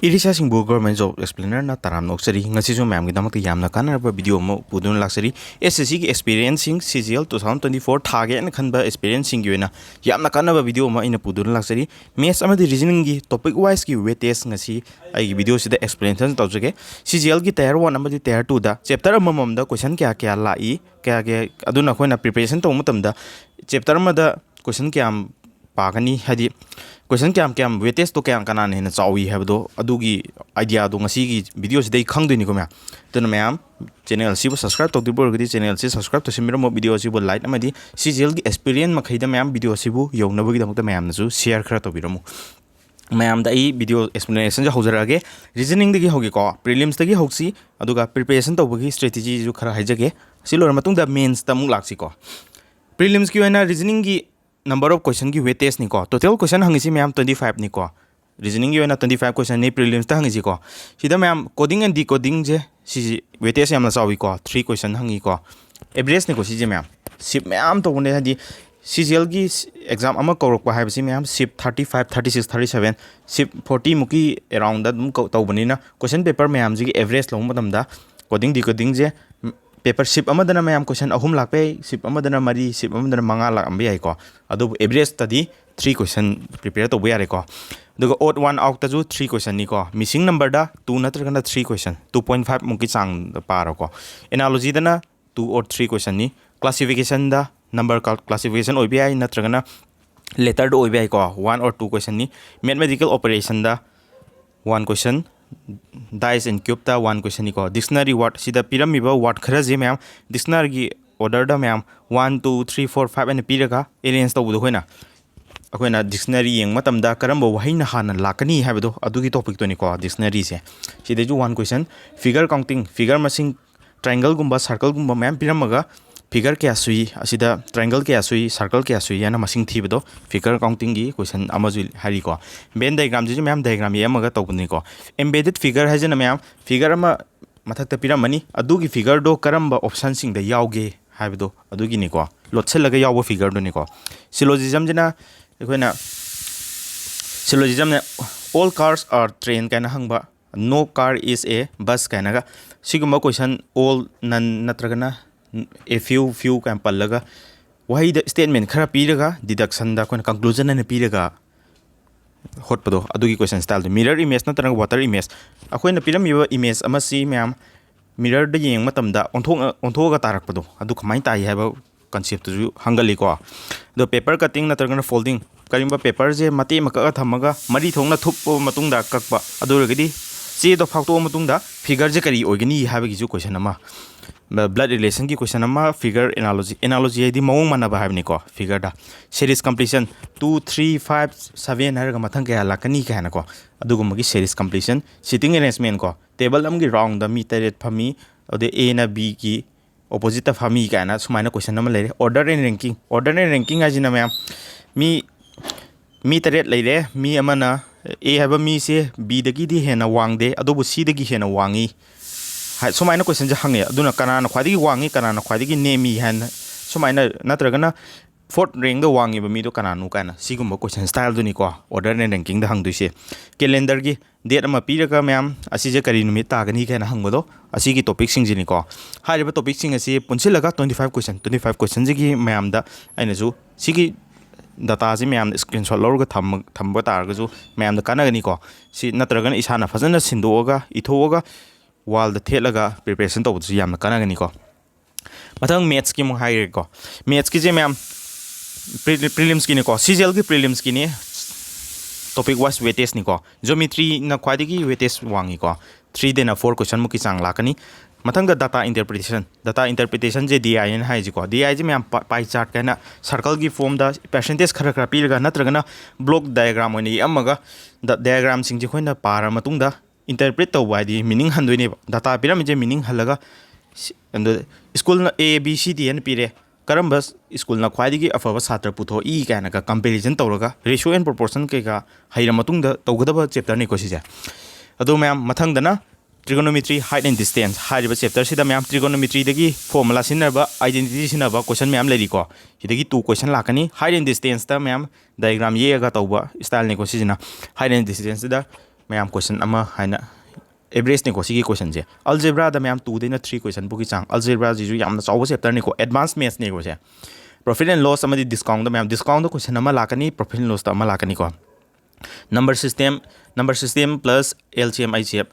Irisa singbu Govt Job Explainer na taram noksari ngasisu ma'am ki damak yamna kanarba video mo pudun laksari SSC experiencing CGL 2024 thage na khanba experiencing yena yamna kanarba video mo ina pudun laksari maths amadi reasoning gi topic wise ki weightage ngasi ai video sida explanation tawjage CGL gi tier 1 amadi tier 2 da chapter amam da question kya kya lai kya aduna khoina preparation to matam da chapter ma da question kya pagani hadi question kyam weightage to kyam kana ne na chawi habdo adugi idea do ngasi gi video sidai khangdini ko mya tuna myam channel si subscribe to dibor gidi channel si subscribe to simira mo video si bo like amadi CGL gi experience makhaida myam video si bu yowna bagi damta myam na ju share khara to biramu myam da I video explanation ja hojara ge reasoning dagi hoge ko prelims dagi hoksi aduga preparation to bagi strategy ju khara haijage silor matung da mains ta mung laksi ko prelims ki wena reasoning gi number of question की weightage ni ko total question hangisi ma'am 25 ni ko reasoning की ना 25 question ni prelims ta hangisi को सीधा ma'am coding and decoding जे सी weightage यामला चावी को 3 question hangi को average ni को सी जे मैम सिप मैम तो बने हदी CGL की exam अमा कौरक पा है बसी मैम सिप 35 36 37 सिप 40 मुकी around दा दुम तो बनी ना question paper मैम जी की average लोग मतलब दा coding decoding जे पेपर सिप अमदना मैम क्वेश्चन अहुम लाख पे सिप अमदना मरी सिप अमदना मंगा लाख अंबे आई को अदु एवरेज तदी 3 क्वेश्चन प्रिपेयर तो यारे को दुगो ओड 1 आउट तजु 3 क्वेश्चन नि को मिसिंग नंबर दा 2 नत्रगना 3 क्वेश्चन 2.5 मुकी चांग पारो को एनालॉजी दना 2 और 3 क्वेश्चन नि क्लासिफिकेशन दा नंबर क्लासिफिकेशन ओबी आई नत्रगना लेटर दो ओबी आई को 1 और 2 क्वेश्चन नि मैथमेटिकल ऑपरेशन दा 1 question dice and cube ta 1 question ko dictionary word sida pyramid word khara je ma'am dictionary gi order da ma'am 1 2 3 4 5 and piraga arrange tawbu hoina akoina dictionary yeng matam da karamba wahaina hana lakani habdo adugi topic to ni ko dictionary se sida ju 1 question figure counting figure masing triangle gumba circle gumba ma'am piramaga figure kya sui asida triangle kya sui circle kya sui yana masing thibdo figure counting gi question amaju hari ko Venn diagram ji ma'am diagram ye amaga tawbuni ko embedded figure hajena ma'am figure ama mathakta piramani adugi figure do karamba option sing da yauge habdo adugi ni ko lotchelaga yaubo figure do ni ko syllogism jena ekoina syllogism ne all cars are train kana hangba no car is a bus kana ga siguma question all none natragana a few kan pallaga wahi the statement khara piraga deduction da kon conclusion na piraga hotpado adugi question style mirror image na tarang water image akoina piram iba image ama si ma'am mirror da yeng matam da onthog ga tarakpado adu khamai tai haba concept ju hangali ko the paper cutting na tarang folding karimba paper je mate maka thamaga mari thongna thup matung da kakpa adu regadi che do phakto matung da figure je kari ogini haba gi ju question ama blood relation की question ama figure analogy है दी मौंग मना बाहर निको figure दा series completion 2 3 5 7 हर मथंग के लाकनी के है को अदुगु मगी series completion sitting arrangement को table am की round दा मी तरेट फमी अदे a ना b की opposite ता फमी का ना सुमाइना question नंबर ले order and ranking है जिना मैम मी तरेट ले रे मी अमना a है मी से b दगी दी है ना वांग दे अदुबु c दगी है ना वांगी सुमाइना क्वेश्चन जे हंगे अदुना कनाना ख्वादिगी वांगी कनाना ख्वादिगी नेमी हैन सुमाइना नत्रगना फोर्थ रैंक द वांगी बमी दो कनानु काना सिगुम क्वेश्चन स्टाइल दुनी को ऑर्डर एंड रैंकिंग द हंगदुइसे कैलेंडर की डेट अमा पीरगा मैम असि जे करी नुमित तागनी केना हंगबदो असि की टॉपिक सिंग जिनी को हारिबा टॉपिक सिंग असि पुनसिलगा 25 क्वेश्चन जे की मैम दा आइना जु सिगी डाटा जे मैम स्क्रीनशॉट लौरगा थंबा तारगजु मैम द कानागनी को सि नत्रगना इसाना फजना सिंदोगा इथोगा वाल द थेलगा प्रिपरेशन तो याम कानागनी को मथंग मैथ्स की मु हाइरे को मैथ्स की जे मैम प्रीलिम्स की ने को CGL की प्रीलिम्स की ने टॉपिक वाइज वेटेज नि को ज्योमेट्री न ख्वादी की वेटेज वांगी को 3 देना 4 क्वेश्चन मुकी चांग लाकनी मथंग द डाटा इंटरप्रिटेशन जे DI न हाइ जी को DI जे मैम पाई चार्ट कहना सर्कल की फॉर्म द परसेंटेज खरा खरा पीरगा नत्रगना ब्लॉक डायग्राम ओनी अमगा द डायग्राम सिंग जे खोइना पारा मतुंग द इंटरप्रेट तो वादी मीनिंग हंदुने डाटा पिराम जे मीनिंग हलगा स्कूल ना A B C D न पिरे करम बस स्कूल ना ख्वादी की अफब छात्र पुथो ई कहना का कंपैरिजन तौरगा रेशियो एंड प्रोपोर्शन के का हाइरा मतुंग द तौगदब चैप्टर नि को सिजा अदो मैम मथंग दना trigonometry height and distance हाइरिबा चैप्टर सिदा मैम trigonometry दगी फॉर्मूला सिनरबा आइडेंटिटी सिनरबा क्वेश्चन मैम लेरी को हिदगी 2 क्वेश्चन लाकनी height and distance ता मैम डायग्राम येगा तौबा स्टाइल ने को सिजना height and distance दा मैम क्वेश्चन अमा हाइना एवरेज ने को सी क्वेश्चन से अलजेब्रा द मैम 2 दिन 3 क्वेश्चन बुकी चांग अलजेब्रा जी यामना चाव चैप्टर ने को एडवांस मैथ्स ने को से प्रॉफिट एंड लॉस अमदी डिस्काउंट मैम डिस्काउंट क्वेश्चन अमा लाकनी प्रॉफिट एंड लॉस अमा लाकनी को number system plus LCM ICF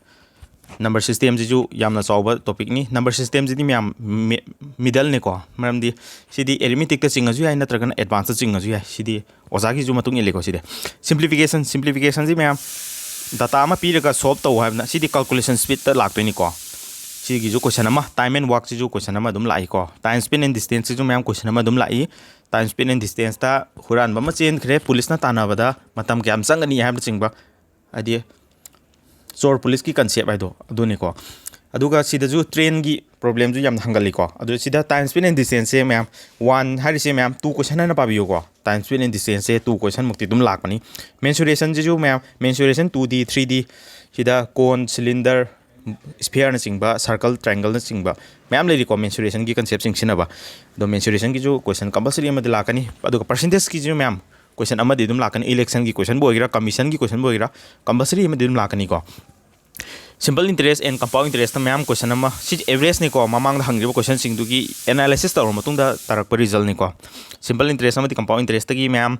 number system जी यामना चाव टॉपिक नि नंबर सिस्टम जी मैम मिडल ने को मरमदी सिदी एरिथमेटिक चिंगजु याय नत्रगन एडवांस चिंगजु याय सिदी ओजागी जु मतुंग इलेको सिदे सिंप्लिफिकेशन जी मैम डाटा मा पीरगा सॉल्व तौ हाबना सिदी कैलकुलेशन स्पीड त लाक्तोनी को सिगी जो क्वेश्चन अमा टाइम एंड वर्क जो क्वेश्चन अमा दुम लाई को टाइम स्पेन एंड डिस्टेंस जो मैम क्वेश्चन अमा दुम लाई टाइम स्पेन एंड डिस्टेंस ता हुरान बम चेन खरे पुलिस ना तानाबदा मतम क्याम संगनी हाब चिंगबा आदि चोर पुलिस की कंसेप्ट हाइदो अदुने को अदुगा सिदजु ट्रेन की प्रॉब्लम जो याम हंगली को अदु सिदा टाइम स्पेन एंड डिस्टेंस से मैम 1 हारिसे मैम 2 क्वेश्चन ना पाबियो को टाइम स्पेन एंड डिस्टेंस से 2 क्वेश्चन मुक्ति दुम लाकनी मेंसुरेशन जो मैम मेंसुरेशन 2D 3D सिदा कोन सिलिंडर स्फीयर चिंबा सर्कल ट्रायंगल चिंबा मैम लेरी को मेंसुरेशन की कंसेप्ट सिंगसिनबा दो मेंसुरेशन की जो क्वेश्चन कंपलसरी अमदि लाकनी अदुगा परसेंटेज की जो मैम क्वेश्चन अमदि दुम लाकनी इलेक्शन की क्वेश्चन बोइरा कमीशन की क्वेश्चन बोइरा कंपलसरी अमदि दुम लाकनी को simple interest and compound interest ma'am question अमा सिज एवरेज ने को ममांग हंगिबो क्वेश्चन सिंग की एनालिसिस तौर मतुंगदा तरक रिजल्ट ने को सिंपल इंटरेस्ट अमदि कंपाउंड इंटरेस्ट की मैम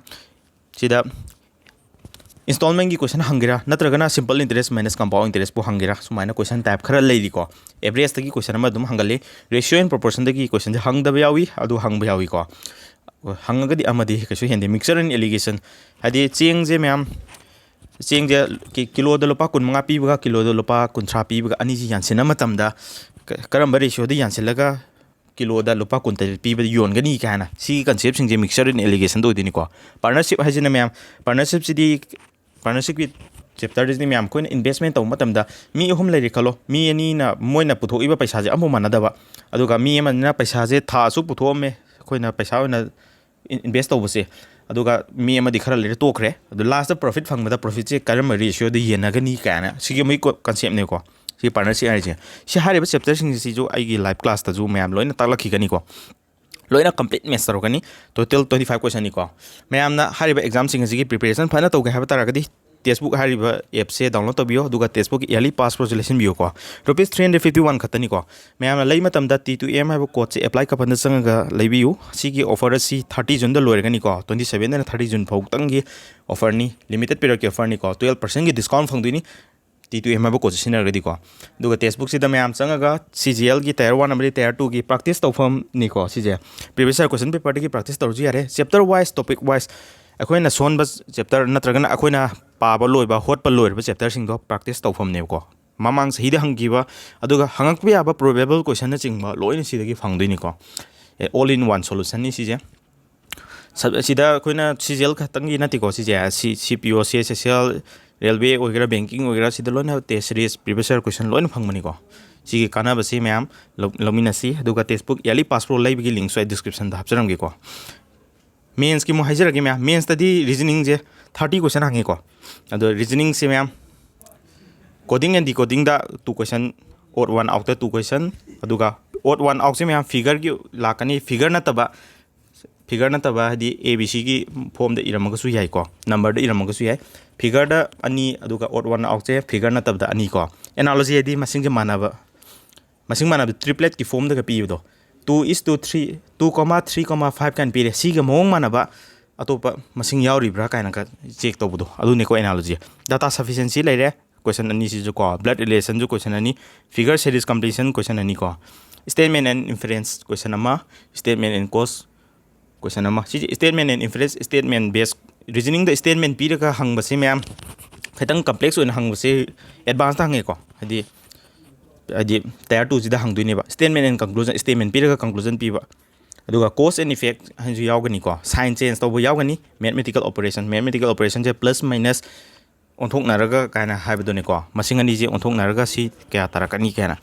सिदा इंस्टॉलमेंट की क्वेश्चन हंगिरा नत्रगना simple interest minus compound interest पो हंगिरा सुमाइना क्वेश्चन टाइप खरा लेरी को एवरेज की क्वेश्चन अमा दुम हंगले रेशियो एंड प्रोपोर्शन की क्वेश्चन हंगदब यावी अदु हंगब यावी को हंगगदि अमदि कैसु हेंदे mixer and allegation हदि Cheng J ma'am Cheng J kilo the लुपा 15 पीबगा kilo the लुपा 30 पीबगा अनि जी यानसिना मतमदा करम रेशियो द यानसिलगा किलो द लुपा 20 पीबद योनगनी काना सी concept Singh J mixer and allegation दो दिनी को पार्टनरशिप हाजिना मैम पार्टनरशिप सिदी पार्टनरशिप की चैप्टर जी मैम कोइन इन्वेस्टमेंट तौ मतमदा मी अहुम लेरि खलो मी अनि ना मोइना पुथोइबा पैसा जे अमु मानदबा अदुगा मी अमना पैसा जे थासु पुथोमे कोइना पैसा ओना इन्वेस्ट तौबसे अदुगा मी अमदि खरा लेरे तोखरे अदु लास्ट प्रॉफिट फंगबदा प्रॉफिट जे करम रेशियो द येनागनी काना सिगे मै कंसेप्ट ने को सी पार्टनरशिप आइजे सी हारिबा चैप्टर सिंग जी जो आइगी लाइव क्लास ता जो मैम लोइना तालखिगनी को लोइना कंप्लीट मैथ्स तरोगनी टोटल 25 क्वेश्चन को मैम ना हारिबा एग्जाम सिंग जी प्रिपरेशन फना तौगे हाबा तारगदी टेस्टबुक हारिबा ऐप से डाउनलोड तबियो दुगा Testbook yearly pass pro lesson बियो को रुपीस 351 खतनी को मैम लै मतमदा T2M हाइबो कोड से अप्लाई कपन संगा labio सिगी offer C 30 Jun the लोरगनी को 27 ने 30 जुन फौ तंगी ऑफर नि लिमिटेड पीरियड के ऑफर नि को 12% की डिस्काउंट फंगदुनी T2M हाइबो कोड सिनरगदी को दुगा टेस्टबुक सिदा मैम संगा CGL की टायर 1 अमरी टायर 2 की प्रैक्टिस तौफम नि को सिजे प्रीवियस क्वेश्चन पेपर की प्रैक्टिस तौरजु यारे चैप्टर वाइज टॉपिक वाइज अखोइना सोनबा चैप्टर नत्रगना अखोइना पाबा लोइबा होटपा लोइबा चैप्टर सिंगो प्रैक्टिस तौफम ने को ममांग सहीदा हंगीबा अदुगा हंगकबा याबा प्रोबेबल क्वेश्चन न चिंगबा लोइन सिदगी फंगदुनी को ऑल इन वन सॉल्यूशन नि सिजे सब सिदा अखोइना CGL खतंगी नति को सिजे CPO SSL रेलवे वगैरह बैंकिंग वगैरह सिदा lion test series previous question lion फंगमनी को सिगी कानाबसी मैम लमिनासी अदुगा टेस्टबुक याली pass pro लाइबगी link so description दा हपजरमगे को मेंस की मुहाइजरगे मैम मेंस तदी रीजनिंग जे 30 क्वेश्चन हंगे को अदो रीजनिंग से मैम कोडिंग एंड डिकोडिंग दा 2 क्वेश्चन और 1 आउट 2 क्वेश्चन अदुगा और 1 आउट से मैम फिगर की लाकनी फिगर नतबा हदी ABC की फॉर्म द इरमगसु याई को नंबर द इरमगसु याई फिगर द अनि अदुगा और 1 आउट से फिगर नतबदा अनि को एनालॉजी यदि मसिंग जे मानब ट्रिपलेट की फॉर्म द पीबदो 2:3 2,3,5 कान पीरे सिगा मोंग मानबा अतोपा मसिंग यावरिब्रा कायना का चेक तौबदो अदुने को एनालॉजी डाटा सफिशिएंसी लेरे क्वेश्चन अनि सिजु को ब्लड रिलेशन जो क्वेश्चन अनि फिगर सीरीज कंप्लीशन क्वेश्चन अनि को स्टेटमेंट एंड इन्फरेंस क्वेश्चन अमा स्टेटमेंट एंड कॉज क्वेश्चन अमा सि statement and inference statement base reasoning the statement पीरगा हंगबसे ma'am खतंग complex own हंगबसे advance हंगे को हदि टायर 2 जिदा हंगदुनेबा statement and conclusion statement पीरगा conclusion पीबा अदुगा cause and effect हंजु यावगनी को sign change तौबो यावगनी mathematical operation जे plus minus ओंथोकनारगा कायना हाइबदोने को मसिंग अनि जे ओंथोकनारगा सी क्या तारकनी कायना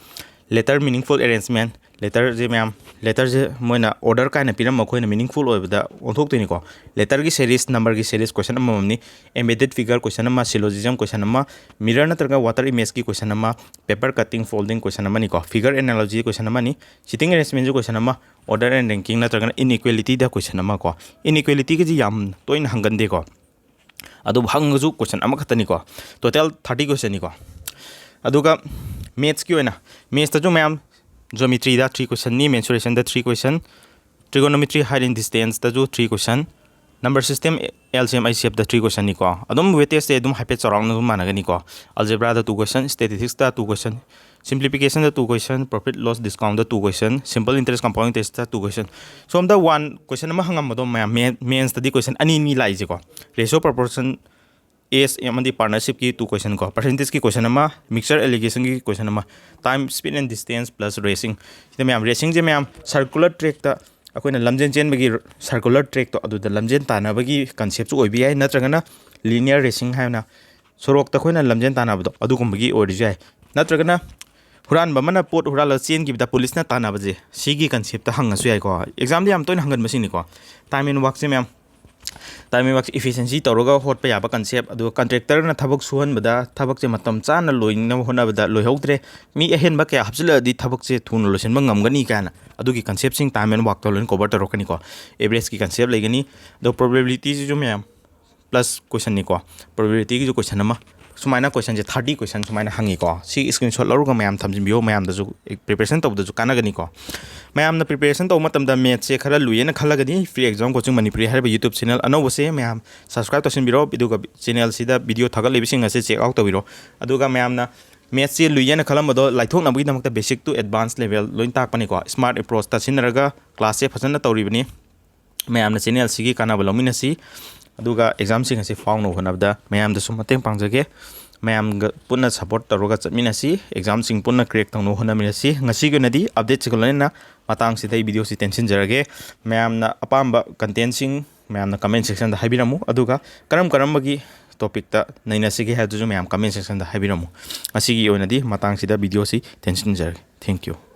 letter meaningful arrangement letter जे ma'am letter जे Moina order कायना पिरम मखोइना meaningful ओइबदा ओंथोकतोनि को letter की series number की series question अममनी embedded figure question अमा syllogism question अमा मिरर नत्रगा वाटर इमेज की क्वेश्चन अमा पेपर कटिंग फोल्डिंग क्वेश्चन अमनी को figure analogy question अमनी sitting arrangement जो question अमा ऑर्डर एंड रैंकिंग नत्रगा इनइक्वालिटी दा क्वेश्चन अमा को इनइक्वालिटी के जी याम तोइन हंगंदे को adu hangaju question amakhatani ko total 30 question ni ko aduga maths ki oina maths ta jo mayam geometry da 3 question ni mensuration da 3 question trigonometry height and distance ta jo 3 question number system LCM ICF da 3 question ni ko adum weightage te adum hypet charang na managa ni ko algebra da 2 question statistics da 2 question simplification da 2 question profit loss discount da 2 question simple interest compounding test da 2 question so the one question ma hangam do main study question ani ni lai je ko ratio proportion is amandi partnership ki 2 question ko percentage ki question ama mixture allocation ki question ama time speed and distance plus racing ite mayam racing je mayam circular track ta akoina lamjen chen bagi circular track to adu da lamjen tana bagi concept chu oibi ai natragana linear racing haina sorok ta khoina lamjen tana bado adu gumbagi ori jai natragana huran bamana pot hurala chen ki da police na tana baje sigi concept ta hanga su ai ko exam di am toin hangan masing ni ko time and work je mayam time and work efficiency toroga hot pa yaba concept adu contractor na thabak suhan bada thabak je matam chana loing na hona bada loi hoktre mi ahen ba kya hapsila di thabak je thun losen ba ngamgani kana adu ki concept sing time and work to loin cover to rokani ko average ki concept legani the probability jo mayam plus question ni ko probability ki jo question ama sumaina question je 30 question sumaina hangi ko si screenshot laruga mayam thamjin bio mayam da ju preparation to da ju kanagani ko mayam na preparation to matam da math se khara luye na khalagani free exam coaching manipuri harba youtube channel anau se mayam subscribe to sin biro video channel sida video thagal lebising ase check out to biro aduga mayam na math se luye na khalam do laithok na bagi namakta basic to advanced level loin tak pani ko smart approach ta sinaraga class se phasana tawribani mayam na channel sigi kana balomina si aduga exam sing ase found no honabda mayam da sumateng pangjage mayam ga punna support taroga chatmina si exam sing punna crack tang no honamina si ngasi ga nadi update sigolena matang sidai video si tension jarage mayam na apamba content sing mayam na comment section da habiramu aduga karam bagi topic ta naina sige ha ju mayam comment section da habiramu asigi onadi matang sida video si tension jarage thank you